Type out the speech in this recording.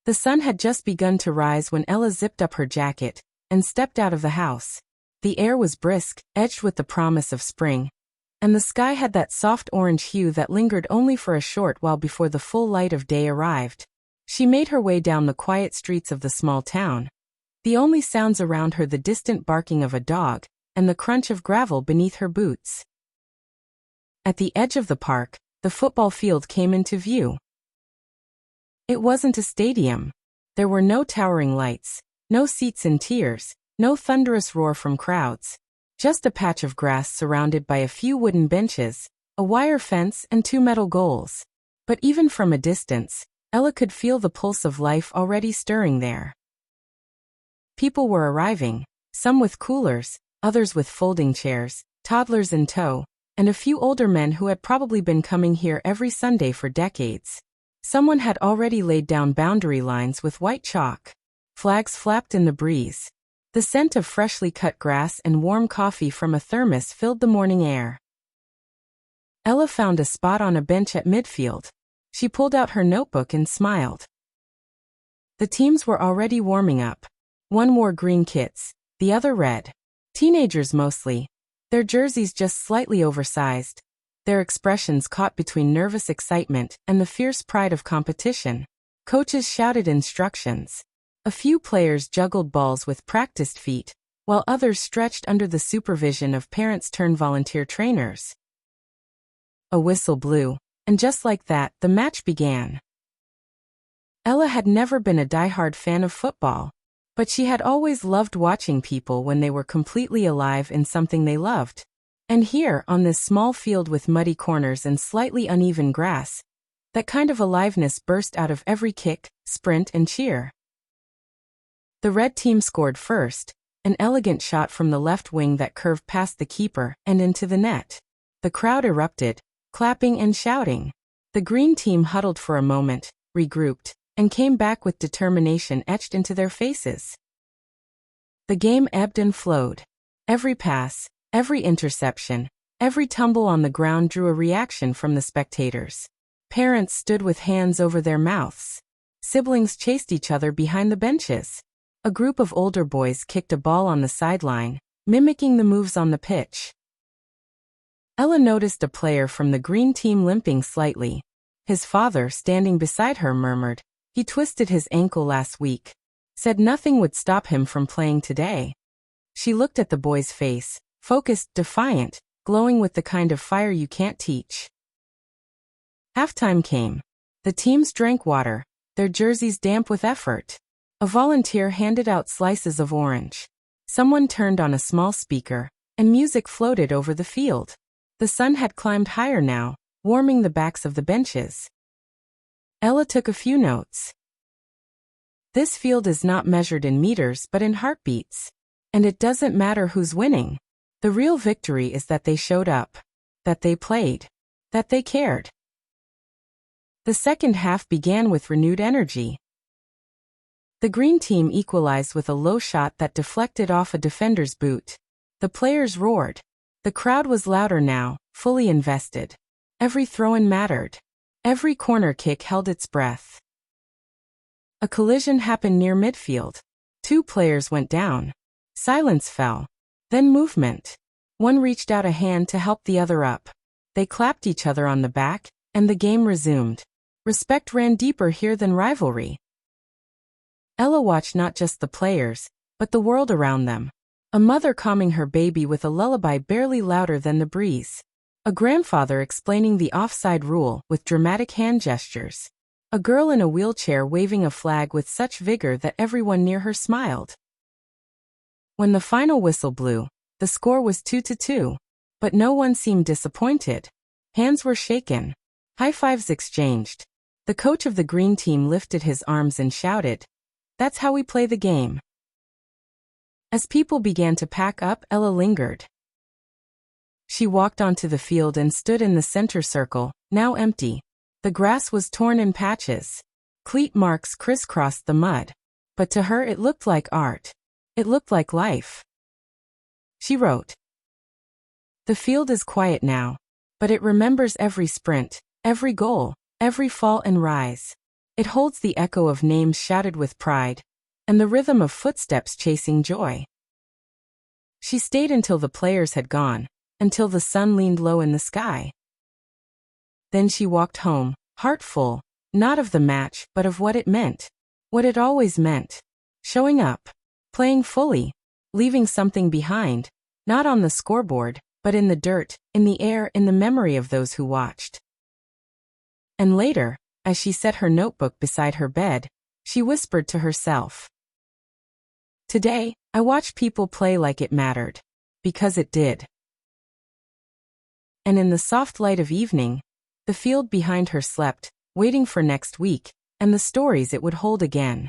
The sun had just begun to rise when Ella zipped up her jacket and stepped out of the house. The air was brisk, edged with the promise of spring, and the sky had that soft orange hue that lingered only for a short while before the full light of day arrived. She made her way down the quiet streets of the small town, the only sounds around her the distant barking of a dog and the crunch of gravel beneath her boots. At the edge of the park, the football field came into view. It wasn't a stadium. There were no towering lights, no seats in tiers, no thunderous roar from crowds. Just a patch of grass surrounded by a few wooden benches, a wire fence and 2 metal goals. But even from a distance, Ella could feel the pulse of life already stirring there. People were arriving, some with coolers, others with folding chairs, toddlers in tow, and a few older men who had probably been coming here every Sunday for decades. Someone had already laid down boundary lines with white chalk. Flags flapped in the breeze. The scent of freshly cut grass and warm coffee from a thermos filled the morning air. Ella found a spot on a bench at midfield. She pulled out her notebook and smiled. The teams were already warming up. One wore green kits, the other red. Teenagers mostly, their jerseys just slightly oversized, their expressions caught between nervous excitement and the fierce pride of competition. Coaches shouted instructions. A few players juggled balls with practiced feet, while others stretched under the supervision of parents-turned-volunteer trainers. A whistle blew, and just like that, the match began. Ella had never been a die-hard fan of football, but she had always loved watching people when they were completely alive in something they loved. And here, on this small field with muddy corners and slightly uneven grass, that kind of aliveness burst out of every kick, sprint, and cheer. The red team scored first, an elegant shot from the left wing that curved past the keeper and into the net. The crowd erupted, clapping and shouting. The green team huddled for a moment, regrouped, and came back with determination etched into their faces. The game ebbed and flowed. Every pass, every interception, every tumble on the ground drew a reaction from the spectators. Parents stood with hands over their mouths. Siblings chased each other behind the benches. A group of older boys kicked a ball on the sideline, mimicking the moves on the pitch. Ella noticed a player from the green team limping slightly. His father, standing beside her, murmured, "He twisted his ankle last week. Said nothing would stop him from playing today." She looked at the boy's face, focused, defiant, glowing with the kind of fire you can't teach. Halftime came. The teams drank water, their jerseys damp with effort. A volunteer handed out slices of orange. Someone turned on a small speaker, and music floated over the field. The sun had climbed higher now, warming the backs of the benches. Ella took a few notes. This field is not measured in meters but in heartbeats. And it doesn't matter who's winning. The real victory is that they showed up, that they played, that they cared. The second half began with renewed energy. The green team equalized with a low shot that deflected off a defender's boot. The players roared. The crowd was louder now, fully invested. Every throw-in mattered. Every corner kick held its breath. A collision happened near midfield. 2 players went down. Silence fell. Then movement. One reached out a hand to help the other up. They clapped each other on the back, and the game resumed. Respect ran deeper here than rivalry. Ella watched not just the players, but the world around them. A mother calming her baby with a lullaby barely louder than the breeze. A grandfather explaining the offside rule with dramatic hand gestures. A girl in a wheelchair waving a flag with such vigor that everyone near her smiled. When the final whistle blew, the score was 2-2, but no one seemed disappointed. Hands were shaken. High fives exchanged. The coach of the green team lifted his arms and shouted, "That's how we play the game." As people began to pack up, Ella lingered. She walked onto the field and stood in the center circle, now empty. The grass was torn in patches. Cleat marks crisscrossed the mud. But to her it looked like art. It looked like life. She wrote, "The field is quiet now, but it remembers every sprint, every goal, every fall and rise. It holds the echo of names shouted with pride, and the rhythm of footsteps chasing joy. She stayed until the players had gone, until the sun leaned low in the sky. Then she walked home, heart full, not of the match, but of what it meant. What it always meant. Showing up. Playing fully. Leaving something behind, not on the scoreboard, but in the dirt, in the air, in the memory of those who watched. And later, as she set her notebook beside her bed, she whispered to herself, "Today, I watched people play like it mattered. Because it did." And in the soft light of evening, the field behind her slept, waiting for next week, and the stories it would hold again.